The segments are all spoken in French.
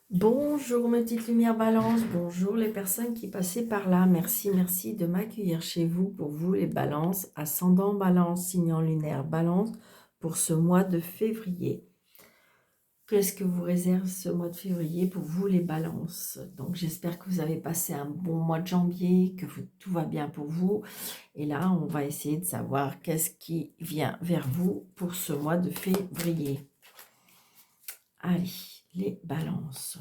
Bonjour mes petites lumières balance, bonjour les personnes qui passaient par là. Merci, merci de m'accueillir chez vous pour vous les balances, ascendant balance, signe lunaire balance pour ce mois de février. Qu'est-ce que vous réserve ce mois de février pour vous les balances? Donc j'espère que vous avez passé un bon mois de janvier, que tout va bien pour vous. Et là, on va essayer de savoir qu'est-ce qui vient vers vous pour ce mois de février. Allez, les balances.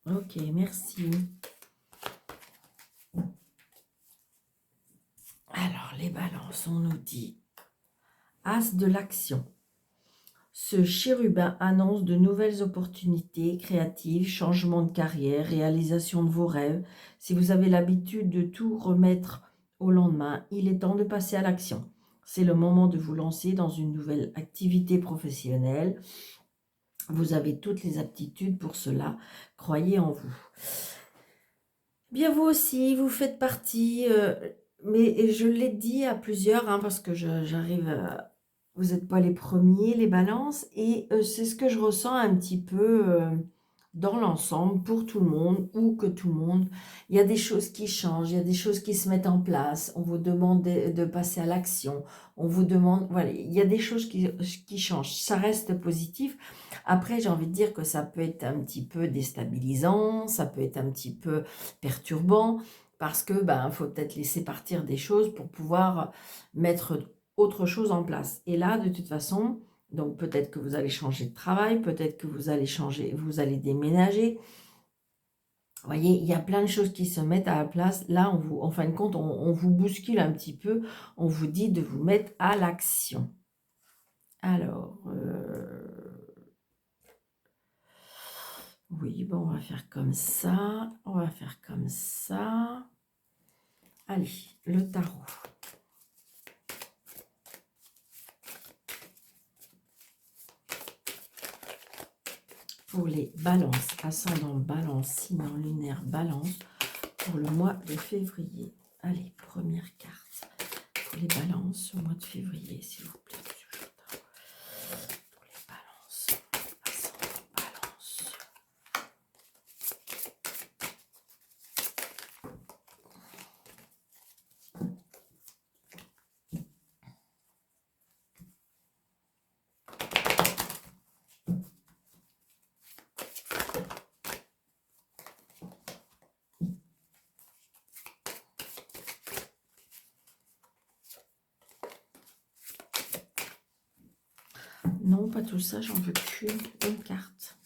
Ok, merci. Alors, les balances, on nous dit As de l'action. Ce chérubin annonce de nouvelles opportunités créatives, changement de carrière, réalisation de vos rêves. Si vous avez l'habitude de tout remettre au lendemain, il est temps de passer à l'action. C'est le moment de vous lancer dans une nouvelle activité professionnelle. Vous avez toutes les aptitudes pour cela. Croyez en vous. Bien, vous aussi, vous faites partie, mais je l'ai dit à plusieurs, parce que j'arrive à... Vous n'êtes pas les premiers, les balances, et c'est ce que je ressens un petit peu dans l'ensemble, pour tout le monde, ou que tout le monde. Il y a des choses qui changent, il y a des choses qui se mettent en place, on vous demande de passer à l'action, on vous demande... Voilà, il y a des choses qui changent, ça reste positif. Après, j'ai envie de dire que ça peut être un petit peu déstabilisant, ça peut être un petit peu perturbant, parce que faut peut-être laisser partir des choses pour pouvoir mettre autre chose en place. Et là, de toute façon, donc peut-être que vous allez changer de travail, peut-être que vous allez changer, vous allez déménager. Vous voyez, il y a plein de choses qui se mettent à la place. Là, en fin de compte, on vous bouscule un petit peu, on vous dit de vous mettre à l'action. Alors, oui, bon, on va faire comme ça. On va faire comme ça. Allez, le tarot. Pour les balances, ascendant balance, signe lunaire balance, pour le mois de février. Allez, première carte. Pour les balances au mois de février, s'il vous plaît. Pour les balances, ascendant balance. Non, pas tout ça, j'en veux qu'une carte.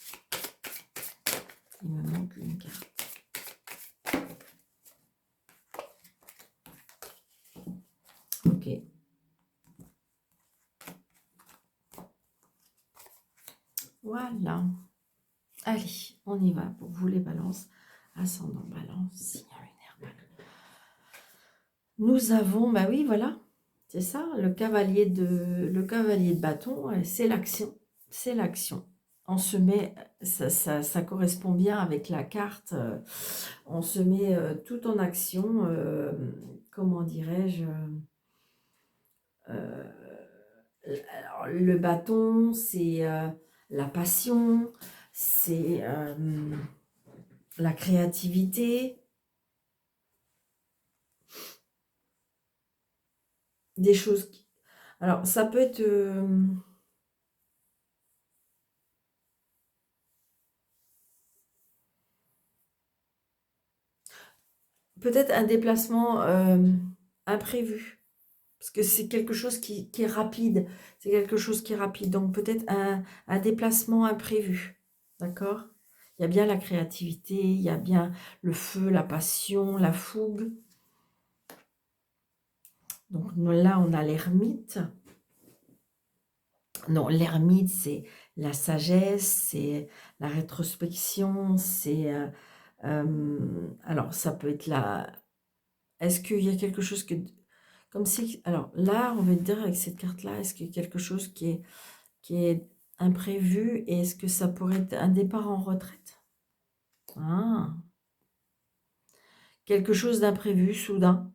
Il me manque une carte. Ok. Voilà. Allez, on y va pour vous les balances. Ascendant balance, signe lunaire balance. Nous avons, bah oui, voilà. C'est ça, le cavalier de bâton, c'est l'action. C'est l'action. On se met, ça correspond bien avec la carte. On se met tout en action. Comment dirais-je alors, le bâton, c'est la passion, c'est la créativité, des choses. Alors, ça peut être peut-être un déplacement imprévu, parce que c'est quelque chose qui est rapide. C'est quelque chose qui est rapide, donc peut-être un déplacement imprévu. D'accord? Il y a bien la créativité, il y a bien le feu, la passion, la fougue. Donc là, on a l'ermite. Non, l'ermite, c'est la sagesse, c'est la rétrospection, c'est... alors, ça peut être la... Est-ce qu'il y a quelque chose que... Comme si... Alors, là, on va dire avec cette carte-là, est-ce qu'il y a quelque chose qui est imprévu et est-ce que ça pourrait être un départ en retraite? Ah, quelque chose d'imprévu, soudain.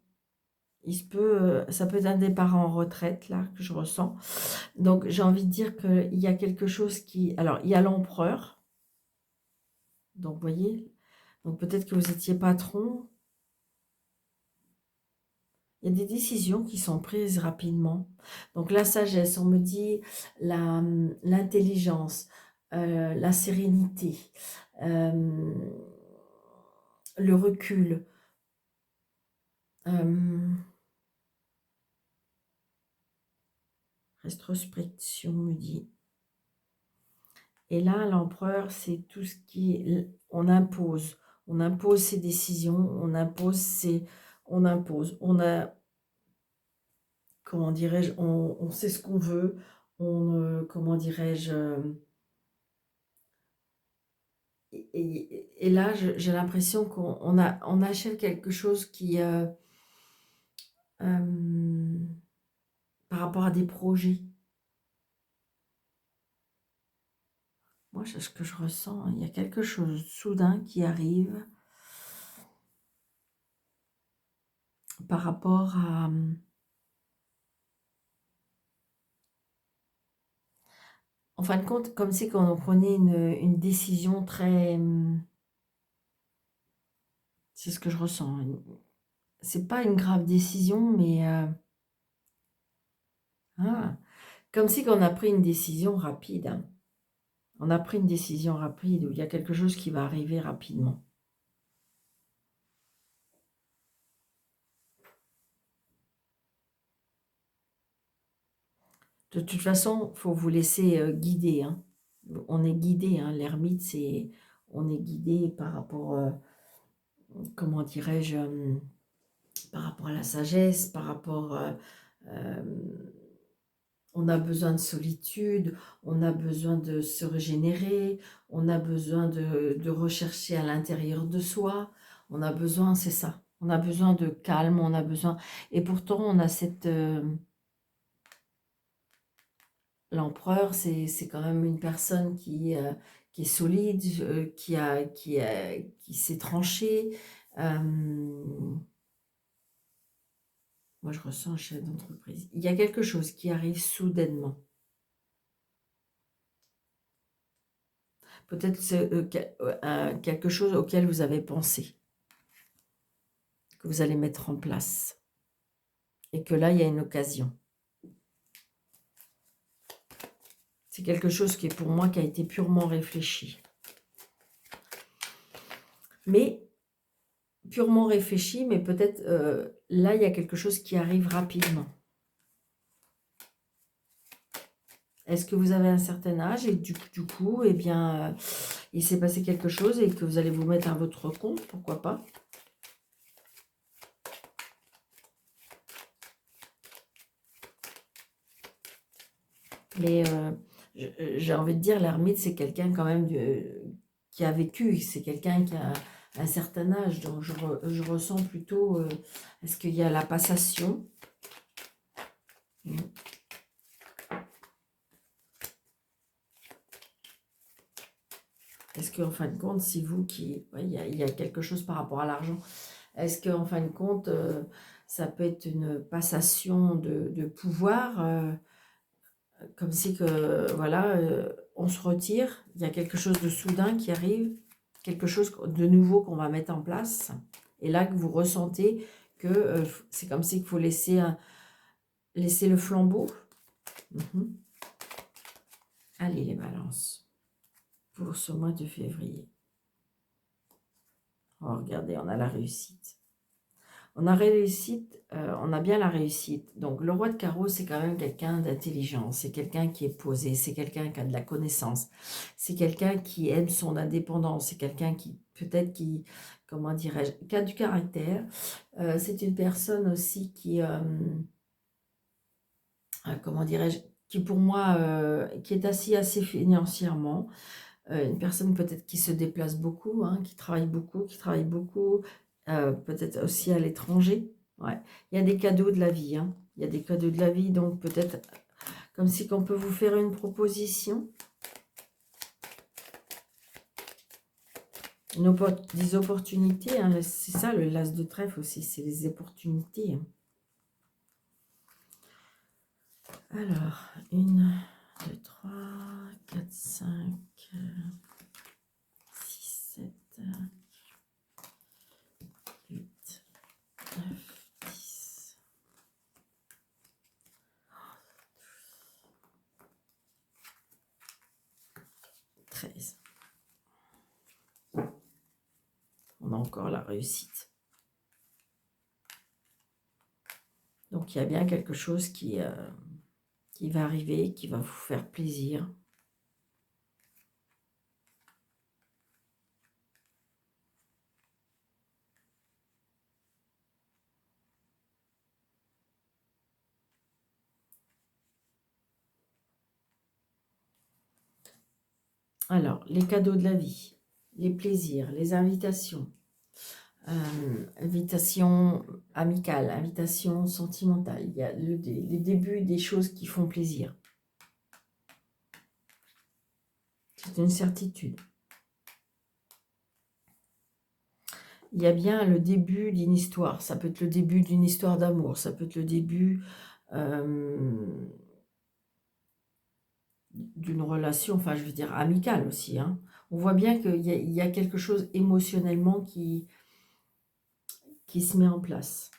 ça peut être un départ en retraite, là, que je ressens. Donc, j'ai envie de dire qu'il y a quelque chose qui... Alors, il y a l'empereur. Donc, vous voyez, donc peut-être que vous étiez patron. Il y a des décisions qui sont prises rapidement. Donc, la sagesse, on me dit l'intelligence, la sérénité, euh, le recul. Rétrospection me dit. Et là, l'empereur, c'est tout ce qui... On impose. On impose ses décisions, on impose ses... On impose. On a... Comment dirais-je, on sait ce qu'on veut. Comment dirais-je... Et là, j'ai l'impression on achève quelque chose qui... par rapport à des projets. Moi, c'est ce que je ressens. Il y a quelque chose soudain qui arrive par rapport à... En fin de compte, comme si quand on prenait une décision très... C'est ce que je ressens. C'est pas une grave décision, mais... comme si on a pris une décision rapide. Hein. On a pris une décision rapide où il y a quelque chose qui va arriver rapidement. De toute façon, il faut vous laisser guider. Hein. On est guidé. Hein. L'ermite, c'est... On est guidé par rapport... comment dirais-je par rapport à la sagesse, par rapport... on a besoin de solitude, on a besoin de se régénérer, on a besoin de rechercher à l'intérieur de soi, on a besoin, c'est ça, on a besoin de calme, on a besoin... Et pourtant, on a cette... L'empereur, c'est quand même une personne qui est solide, qui s'est tranché. Moi, je ressens un chef d'entreprise. Il y a quelque chose qui arrive soudainement. Peut-être quelque chose auquel vous avez pensé, que vous allez mettre en place. Et que là, il y a une occasion. C'est quelque chose qui est pour moi qui a été purement réfléchi. Mais, purement réfléchi, mais peut-être là, il y a quelque chose qui arrive rapidement. Est-ce que vous avez un certain âge et du coup, eh bien, il s'est passé quelque chose et que vous allez vous mettre à votre compte, pourquoi pas? Mais j'ai envie de dire, l'ermite, c'est quelqu'un quand même qui a vécu, c'est quelqu'un qui a un certain âge. Donc, je ressens plutôt, est-ce qu'il y a la passation? Est-ce qu'en fin de compte, si vous qui... il y a quelque chose par rapport à l'argent. Est-ce qu'en fin de compte, ça peut être une passation de pouvoir comme si que, voilà, on se retire, il y a quelque chose de soudain qui arrive, quelque chose de nouveau qu'on va mettre en place. Et là, que vous ressentez que c'est comme si il faut laisser le flambeau. Allez, les balances, pour ce mois de février. Oh, regardez, on a la réussite. On a réussite, on a bien la réussite. Donc, le roi de carreau, c'est quand même quelqu'un d'intelligent. C'est quelqu'un qui est posé. C'est quelqu'un qui a de la connaissance. C'est quelqu'un qui aime son indépendance. C'est quelqu'un qui, peut-être, comment dirais-je, qui a du caractère. C'est une personne aussi qui, comment dirais-je, qui pour moi, qui est assez financièrement. Une personne peut-être qui se déplace beaucoup, hein, qui travaille beaucoup, peut-être aussi à l'étranger. Ouais. Il y a des cadeaux de la vie. Hein. Il y a des cadeaux de la vie, donc peut-être comme si on peut vous faire une proposition. Des opportunités. Hein. C'est ça, le las de trèfle aussi, c'est les opportunités. Hein. Alors, 1, 2, 3, 4, 5, 6, 7, 8, 9, 10, 13. On a encore la réussite. Donc, il y a bien quelque chose qui va arriver, qui va vous faire plaisir. Alors, les cadeaux de la vie, les plaisirs, les invitations, invitation amicale, invitation sentimentale. Il y a les débuts des choses qui font plaisir. C'est une certitude. Il y a bien le début d'une histoire. Ça peut être le début d'une histoire d'amour. Ça peut être le début d'une relation, enfin je veux dire amicale aussi. Hein. On voit bien qu'il y a quelque chose émotionnellement qui se met en place.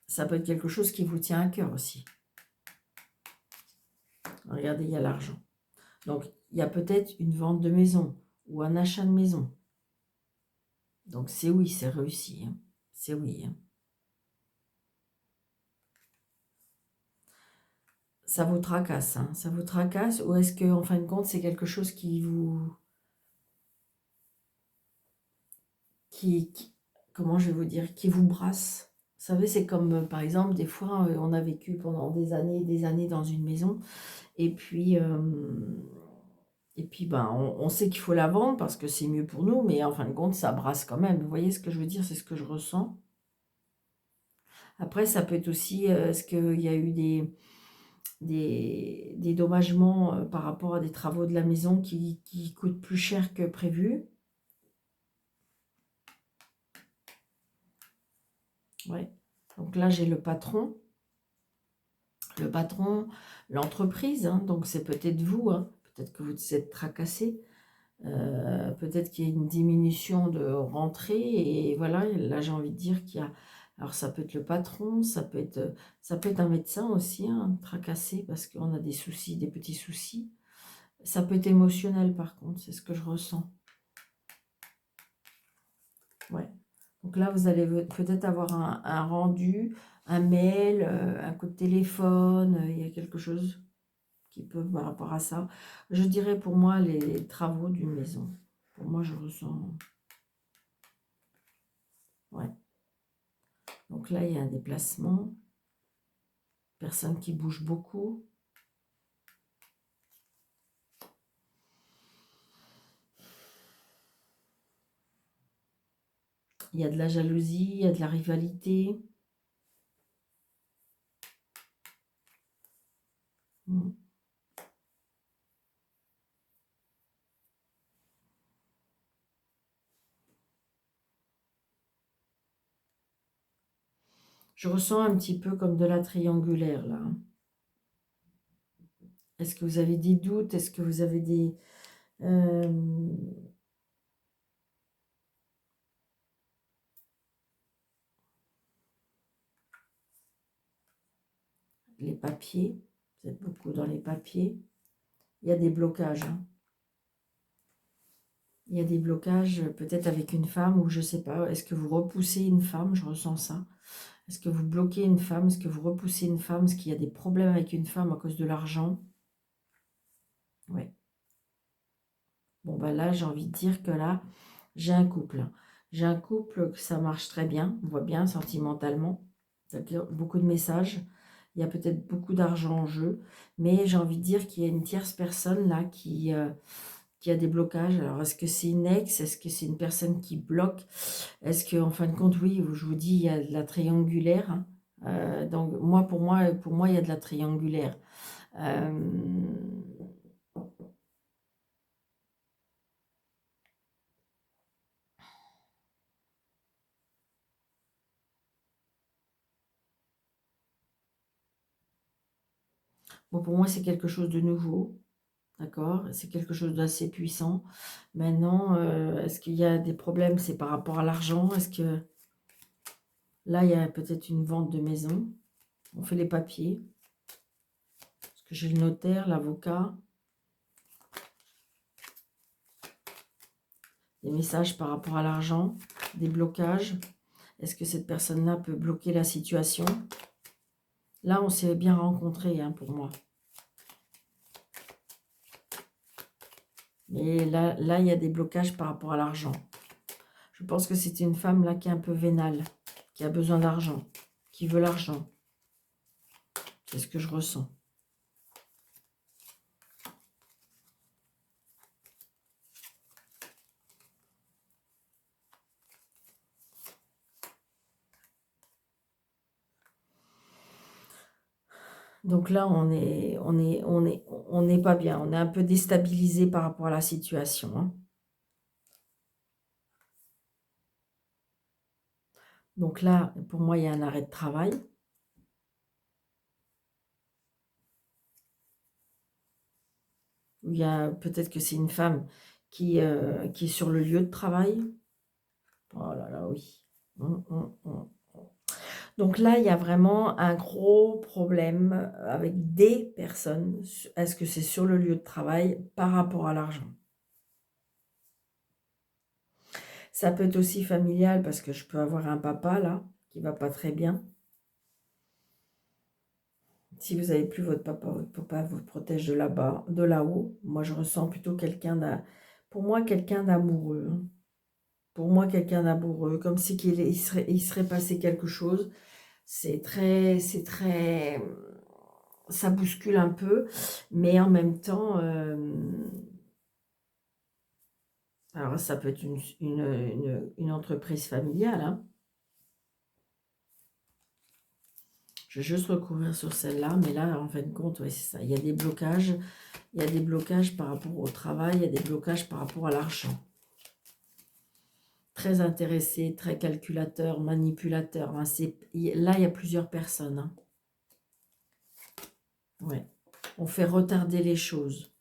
Ça peut être quelque chose qui vous tient à cœur aussi. Regardez, il y a l'argent. Donc, il y a peut-être une vente de maison ou un achat de maison. Donc, c'est oui, c'est réussi. Hein. C'est oui. Hein. Ça vous tracasse. Hein. Ça vous tracasse ou est-ce que, en fin de compte, c'est quelque chose qui vous... comment je vais vous dire, qui vous brasse. Vous savez, c'est comme, par exemple, des fois, on a vécu pendant des années dans une maison, et puis ben, on sait qu'il faut la vendre parce que c'est mieux pour nous, mais en fin de compte, ça brasse quand même. Vous voyez ce que je veux dire? C'est ce que je ressens. Après, ça peut être aussi, est-ce qu'il y a eu des dédommagements par rapport à des travaux de la maison qui coûtent plus cher que prévu? Ouais. Donc là, j'ai le patron, l'entreprise, hein, donc c'est peut-être vous, hein, peut-être que vous êtes tracassé, peut-être qu'il y a une diminution de rentrée, et voilà, là j'ai envie de dire qu'il y a, alors ça peut être le patron, ça peut être un médecin aussi, hein, tracassé parce qu'on a des soucis, des petits soucis, ça peut être émotionnel par contre, c'est ce que je ressens, ouais. Donc là, vous allez peut-être avoir un rendu, un mail, un coup de téléphone, il y a quelque chose qui peut par rapport à ça. Je dirais pour moi les travaux d'une maison. Pour moi, je ressens... Ouais. Donc là, il y a un déplacement. Personne qui bouge beaucoup. Il y a de la jalousie, il y a de la rivalité. Je ressens un petit peu comme de la triangulaire, là. Est-ce que vous avez des doutes? Est-ce que vous avez des... les papiers, vous êtes beaucoup dans les papiers. Il y a des blocages. Hein. Il y a des blocages peut-être avec une femme ou je ne sais pas. Est-ce que vous repoussez une femme? Je ressens ça. Est-ce que vous bloquez une femme? Est-ce que vous repoussez une femme? Est-ce qu'il y a des problèmes avec une femme à cause de l'argent? Oui. Bon, ben là, j'ai envie de dire que là, j'ai un couple. J'ai un couple que ça marche très bien. On voit bien sentimentalement. C'est-à-dire beaucoup de messages. Il y a peut-être beaucoup d'argent en jeu. Mais j'ai envie de dire qu'il y a une tierce personne là qui a des blocages. Alors, est-ce que c'est une ex? Est-ce que c'est une personne qui bloque? Est-ce que, en fin de compte, oui, je vous dis, il y a de la triangulaire. Hein. Donc, pour moi, il y a de la triangulaire. Bon, pour moi, c'est quelque chose de nouveau. D'accord? C'est quelque chose d'assez puissant. Maintenant, est-ce qu'il y a des problèmes? C'est par rapport à l'argent? Est-ce que là, il y a peut-être une vente de maison? On fait les papiers. Parce que j'ai le notaire, l'avocat. Des messages par rapport à l'argent, des blocages. Est-ce que cette personne-là peut bloquer la situation? Là, on s'est bien rencontrés, hein, pour moi. Mais là, il y a des blocages par rapport à l'argent. Je pense que c'est une femme là qui est un peu vénale, qui a besoin d'argent, qui veut l'argent. C'est ce que je ressens. Donc là, on n'est pas bien. On est un peu déstabilisé par rapport à la situation, hein. Donc là, pour moi, il y a un arrêt de travail. Il y a peut-être que c'est une femme qui est sur le lieu de travail. Oh là là, oui. Hum. Donc là, il y a vraiment un gros problème avec des personnes. Est-ce que c'est sur le lieu de travail par rapport à l'argent? Ça peut être aussi familial parce que je peux avoir un papa là qui va pas très bien. Si vous n'avez plus votre papa vous protège de là-bas, de là-haut. Moi, je ressens plutôt pour moi, quelqu'un d'amoureux, hein. Pour moi, quelqu'un d'amoureux, comme si il serait passé quelque chose. C'est très, ça bouscule un peu, mais en même temps, alors ça peut être une entreprise familiale, hein. Je vais juste recourir sur celle-là, mais là, en fin de compte, ouais, c'est ça. Il y a des blocages. Il y a des blocages par rapport au travail, il y a des blocages par rapport à l'argent. Très intéressé, très calculateur, manipulateur, hein. Là, il y a plusieurs personnes, hein. Ouais. On fait retarder les choses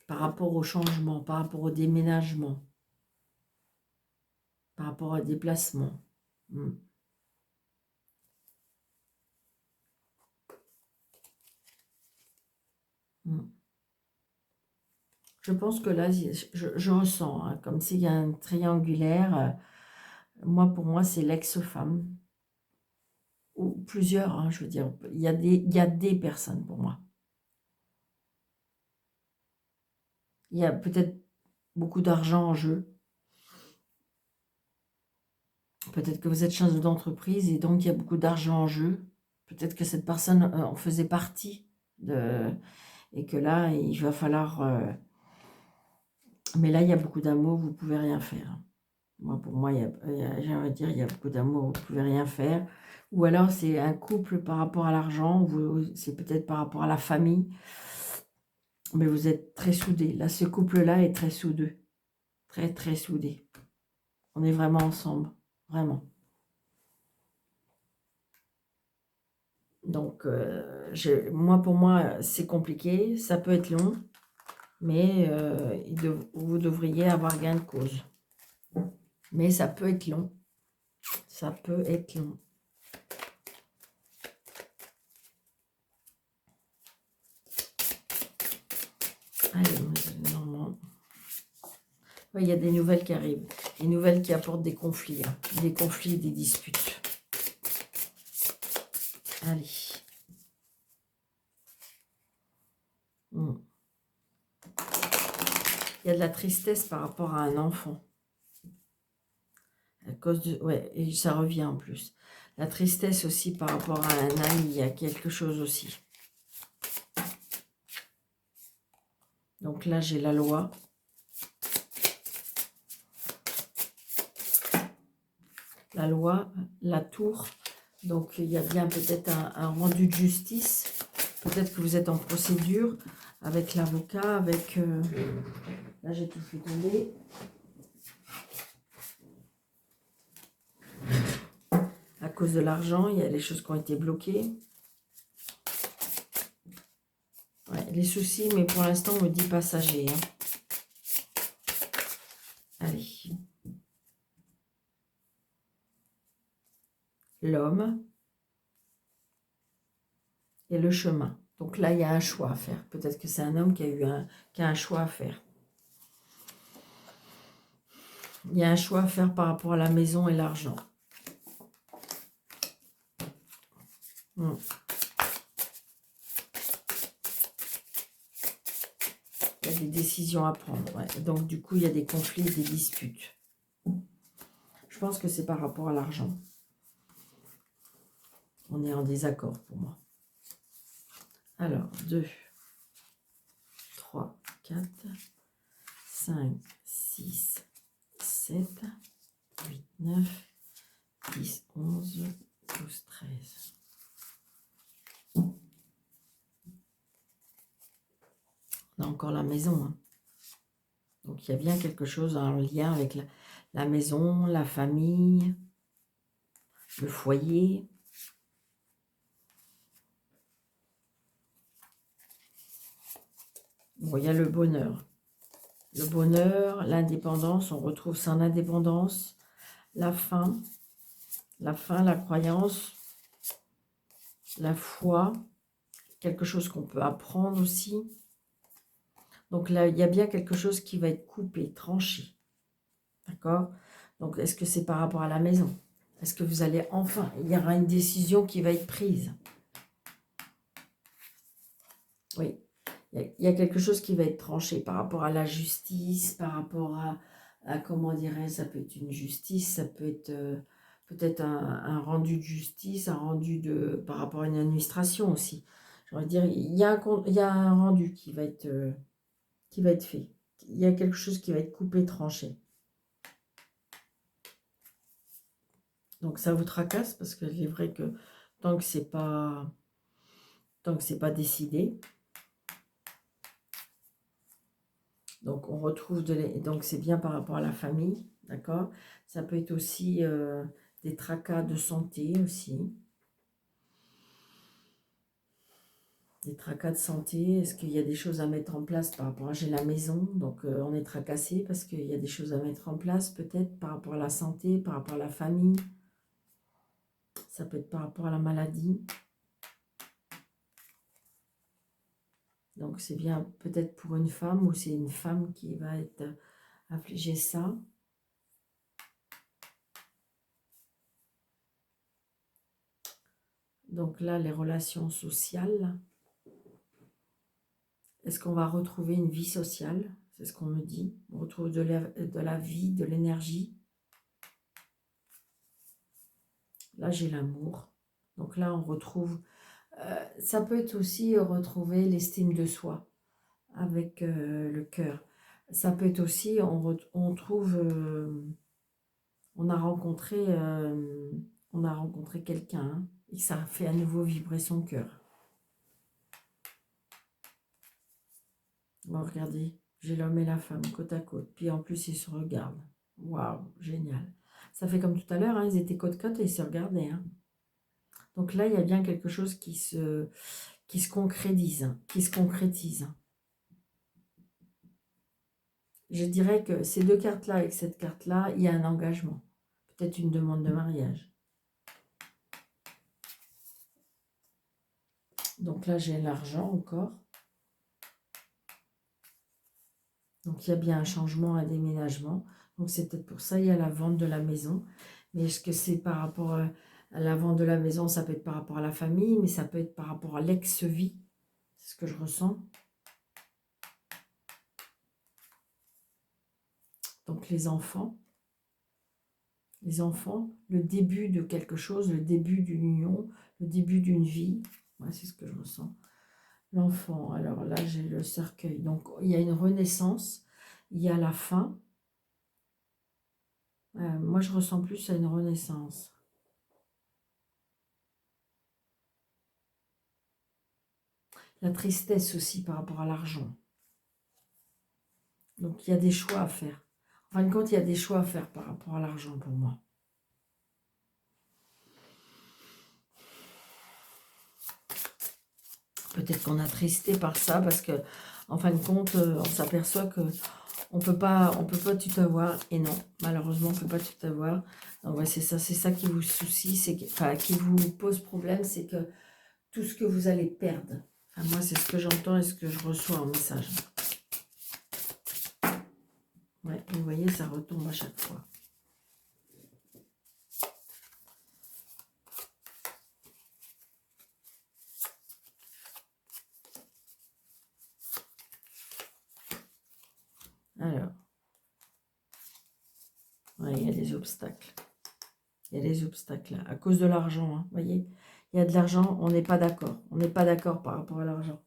par rapport au changement, par rapport au déménagement, par rapport au déplacement. Je pense que là, je ressens, hein, comme s'il y a un triangulaire. Moi, pour moi, c'est l'ex-femme. Ou plusieurs, hein, je veux dire. Il y a des personnes pour moi. Il y a peut-être beaucoup d'argent en jeu. Peut-être que vous êtes chef d'entreprise et donc il y a beaucoup d'argent en jeu. Peut-être que cette personne en faisait partie. Et que là, il va falloir... mais là, il y a beaucoup d'amour, vous ne pouvez rien faire. Moi, pour moi, j'aimerais dire, il y a beaucoup d'amour, vous ne pouvez rien faire. Ou alors, c'est un couple par rapport à l'argent, c'est peut-être par rapport à la famille. Mais vous êtes très soudés. Là, ce couple-là est très soudeux. Très, très soudé. On est vraiment ensemble. Vraiment. Donc, pour moi, c'est compliqué. Ça peut être long. Mais vous devriez avoir gain de cause. Mais ça peut être long. Ça peut être long. Allez, normalement. Ouais, il y a des nouvelles qui arrivent. Des nouvelles qui apportent des conflits. Hein. Des conflits, des disputes. Allez. Il y a de la tristesse par rapport à un enfant. À cause de... Ouais, et ça revient en plus. La tristesse aussi par rapport à un ami. Il y a quelque chose aussi. Donc là, j'ai la loi. La loi, la tour. Donc, il y a bien peut-être un rendu de justice. Peut-être que vous êtes en procédure avec l'avocat, avec... Là, j'ai tout fait tomber. À cause de l'argent, il y a les choses qui ont été bloquées. Ouais, les soucis, mais pour l'instant, on me dit passager. Hein. Allez. L'homme et le chemin. Donc là, il y a un choix à faire. Peut-être que c'est un homme qui a un choix à faire. Il y a un choix à faire par rapport à la maison et l'argent. Il y a des décisions à prendre. Ouais. Donc, du coup, il y a des conflits et des disputes. Je pense que c'est par rapport à l'argent. On est en désaccord pour moi. Alors, 2, 3, 4, 5, 6, 7, 8, 9, 10, 11, 12, 13. On a encore la maison. Hein. Donc, il y a bien quelque chose en lien avec la maison, la famille, le foyer. Bon, il y a le bonheur. Le bonheur, l'indépendance, on retrouve son indépendance, la fin, la croyance, la foi, quelque chose qu'on peut apprendre aussi. Donc là, il y a bien quelque chose qui va être coupé, tranché. D'accord? Donc, est-ce que c'est par rapport à la maison? Est-ce que vous allez enfin, il y aura une décision qui va être prise? Oui. Il y a quelque chose qui va être tranché par rapport à la justice, par rapport à comment dirais-je, ça peut être une justice, ça peut être peut-être un rendu de justice, un rendu par rapport à une administration aussi. J'aurais dire, il y a un rendu qui va être fait. Il y a quelque chose qui va être coupé, tranché. Donc ça vous tracasse parce que c'est vrai que tant que c'est pas décidé. Donc, on retrouve donc c'est bien par rapport à la famille, d'accord? Ça peut être aussi des tracas de santé aussi. Des tracas de santé, est-ce qu'il y a des choses à mettre en place par rapport à j'ai la maison, donc on est tracassé parce qu'il y a des choses à mettre en place peut-être par rapport à la santé, par rapport à la famille. Ça peut être par rapport à la maladie. Donc, c'est bien peut-être pour une femme ou c'est une femme qui va être affligée ça. Donc là, les relations sociales. Est-ce qu'on va retrouver une vie sociale? C'est ce qu'on me dit. On retrouve de la vie, de l'énergie. Là, j'ai l'amour. Donc là, on retrouve... ça peut être aussi retrouver l'estime de soi avec le cœur. Ça peut être aussi, on trouve... on a rencontré quelqu'un hein, et ça fait à nouveau vibrer son cœur. Bon, regardez, j'ai l'homme et la femme côte à côte. Puis en plus, ils se regardent. Waouh, génial. Ça fait comme tout à l'heure, hein, ils étaient côte à côte et ils se regardaient. Hein. Donc là, il y a bien quelque chose qui se concrétise. Hein, qui se concrétise. Je dirais que ces deux cartes-là, avec cette carte-là, il y a un engagement. Peut-être une demande de mariage. Donc là, j'ai l'argent encore. Donc, il y a bien un changement, un déménagement. Donc, c'est peut-être pour ça, il y a la vente de la maison. Mais est-ce que c'est par rapport à la vente de la maison? Ça peut être par rapport à la famille, mais ça peut être par rapport à l'ex-vie. C'est ce que je ressens. Donc, les enfants, le début de quelque chose, le début d'une union, le début d'une vie. Ouais, c'est ce que je ressens. L'enfant, alors là, j'ai le cercueil. Donc, il y a une renaissance, il y a la fin. Moi, je ressens plus à une renaissance. La tristesse aussi par rapport à l'argent. Donc, il y a des choix à faire. En fin de compte, il y a des choix à faire par rapport à l'argent pour moi. Peut-être qu'on est attristé par ça parce que, en fin de compte, on s'aperçoit que on peut pas tout avoir. Et non, malheureusement, on peut pas tout avoir. Donc ouais, c'est ça qui vous soucie, enfin, qui vous pose problème, c'est que tout ce que vous allez perdre. Enfin, moi, c'est ce que j'entends et ce que je reçois en message. Ouais, vous voyez, ça retombe à chaque fois. Alors, ouais, il y a des obstacles. Il y a des obstacles là, à cause de l'argent. Hein, vous voyez, il y a de l'argent, on n'est pas d'accord. On n'est pas d'accord par rapport à l'argent.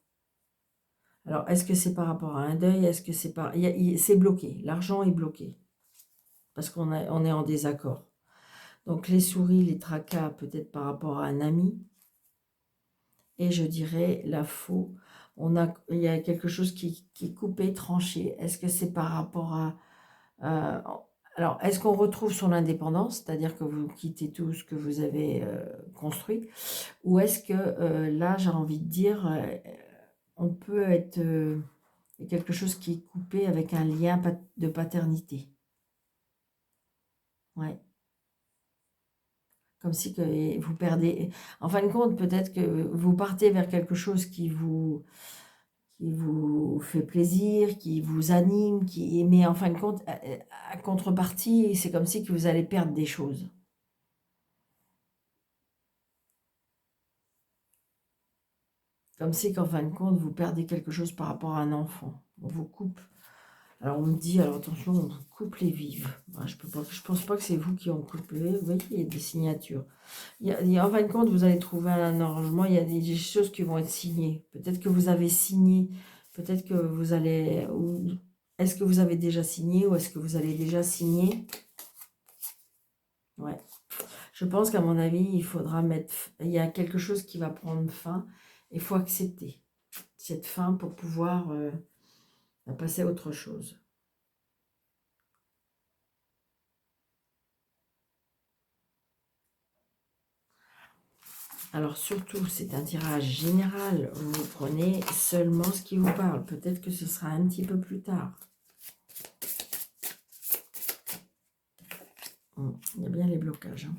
Alors, est-ce que c'est par rapport à un deuil? Est-ce que c'est par... C'est bloqué. L'argent est bloqué. Parce qu'on est en désaccord. Donc, les souris, les tracas, peut-être par rapport à un ami. Et je dirais la faux. Il y a quelque chose qui est coupé, tranché. Est-ce que c'est par rapport à... alors, est-ce qu'on retrouve son indépendance, c'est-à-dire que vous quittez tout ce que vous avez construit, ou est-ce que là, j'ai envie de dire, on peut être quelque chose qui est coupé avec un lien de paternité. Ouais. Comme si que vous perdez... En fin de compte, peut-être que vous partez vers quelque chose qui vous fait plaisir, qui vous anime, mais en fin de compte, à contrepartie, c'est comme si que vous allez perdre des choses. Comme si qu'en fin de compte, vous perdez quelque chose par rapport à un enfant. On vous coupe. Alors on me dit, alors attention, on vous coupe les vives. Je pense pas que c'est vous qui en coupez. Vous voyez, il y a des signatures. En fin de compte, vous allez trouver un arrangement. Il y a des choses qui vont être signées. Peut-être que vous avez signé. Peut-être que vous allez... Est-ce que vous avez déjà signé ou est-ce que vous allez déjà signer? Ouais. Je pense qu'à mon avis, il faudra mettre... Il y a quelque chose qui va prendre fin. Il faut accepter cette fin pour pouvoir passer à autre chose. Alors surtout, c'est un tirage général. Vous prenez seulement ce qui vous parle. Peut-être que ce sera un petit peu plus tard. Il y a bien les blocages. Hein.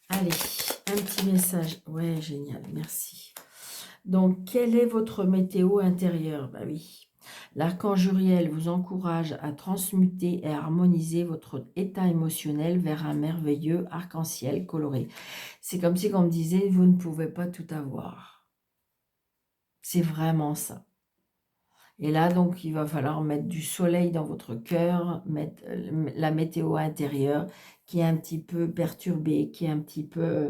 Allez, un petit message. Ouais, génial, merci. Donc, quelle est votre météo intérieure? Bah oui. L'archange Uriel vous encourage à transmuter et à harmoniser votre état émotionnel vers un merveilleux arc-en-ciel coloré. C'est comme si on me disait, vous ne pouvez pas tout avoir. C'est vraiment ça. Et là, donc, il va falloir mettre du soleil dans votre cœur, mettre la météo intérieure qui est un petit peu perturbée, qui est un petit peu...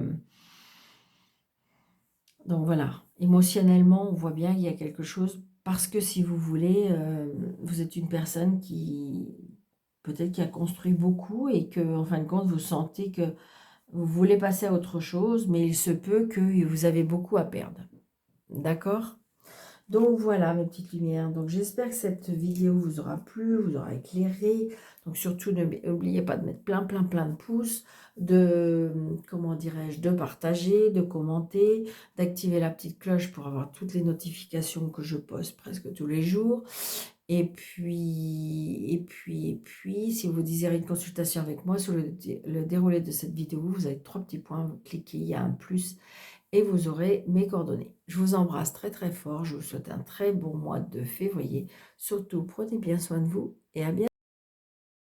Donc voilà, émotionnellement, on voit bien qu'il y a quelque chose, parce que si vous voulez, vous êtes une personne qui, peut-être qui a construit beaucoup et que, en fin de compte, vous sentez que vous voulez passer à autre chose, mais il se peut que vous avez beaucoup à perdre. D'accord ? Donc voilà mes petites lumières, donc j'espère que cette vidéo vous aura plu, vous aura éclairé. Donc surtout n'oubliez pas de mettre plein de pouces, de, comment dirais-je, de partager, de commenter, d'activer la petite cloche pour avoir toutes les notifications que je poste presque tous les jours. Et puis, si vous désirez une consultation avec moi, sur le déroulé de cette vidéo, vous avez 3 petits points, vous cliquez, il y a un plus et vous aurez mes coordonnées. Je vous embrasse très fort, je vous souhaite un très bon mois de février. Surtout, prenez bien soin de vous et à bientôt.